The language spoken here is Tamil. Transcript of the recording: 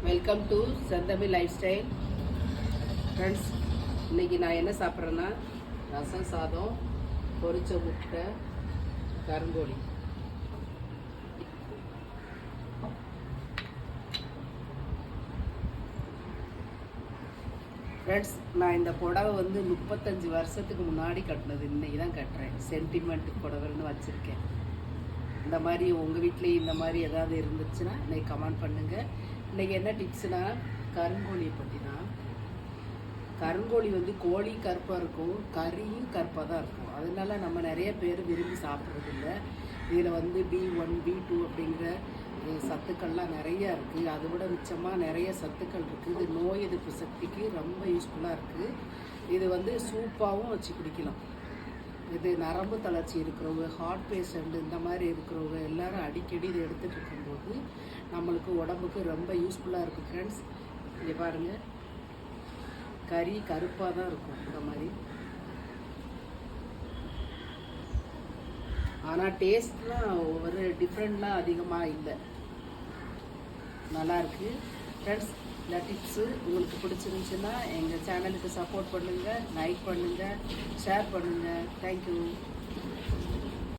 வெல்கம் டு செந்தமிழ் லைஃப் ஸ்டைல். ஃப்ரெண்ட்ஸ், இன்றைக்கி நான் என்ன சாப்பிட்றேன்னா ரசம் சாதம், பொரிச்ச முட்டை, கருங்கோழி. ஃப்ரெண்ட்ஸ், நான் இந்த புடவை வந்து 35 வருஷத்துக்கு முன்னாடி கட்டினது. இன்றைக்கி தான் கட்டுறேன். சென்டிமெண்ட் புடவைன்னு வச்சுருக்கேன். இந்த மாதிரி உங்கள் வீட்லேயும் இந்த மாதிரி ஏதாவது இருந்துச்சுன்னா இன்றைக்கி கமெண்ட் பண்ணுங்கள். இன்றைக்கி என்ன டிப்ஸ்னால், கருங்கோழியை பற்றி தான். கருங்கோழி வந்து கோழி கருப்பாக இருக்கும், கறியும் கருப்பாக தான் இருக்கும். அதனால நம்ம நிறைய பேர் விரும்பி சாப்பிட்றதில்ல. இதில் வந்து B1 B2 அப்படிங்கிற சத்துக்கள்லாம் நிறையா இருக்குது. அதை விட மிச்சமாக நிறைய சத்துக்கள் இருக்குது. இது நோய் எதிர்ப்பு சக்திக்கு ரொம்ப யூஸ்ஃபுல்லாக இருக்குது. இது வந்து சூப்பாகவும் வச்சு குடிக்கலாம். இது நரம்பு தளர்ச்சி இருக்கிறவங்க, ஹார்ட் பேஷண்ட், இந்த மாதிரி இருக்கிறவங்க எல்லோரும் அடிக்கடி இதை எடுத்துகிட்டு இருக்கும்போது நம்மளுக்கு உடம்புக்கு ரொம்ப யூஸ்ஃபுல்லாக இருக்குது. ஃப்ரெண்ட்ஸ், இங்கே பாருங்கள், கறி கருப்பாக தான் இருக்கும் இந்த மாதிரி. ஆனால் டேஸ்ட்லாம் ஒரு டிஃப்ரெண்ட்லாம் அதிகமாக இல்லை, நல்லாயிருக்கு. ஃப்ரெண்ட்ஸ், இந்த டிப்ஸு உங்களுக்கு பிடிச்சிருந்துச்சுன்னா எங்கள் சேனலுக்கு சப்போர்ட் பண்ணுங்கள், லைக் பண்ணுங்கள், ஷேர் பண்ணுங்கள். தேங்க்யூ.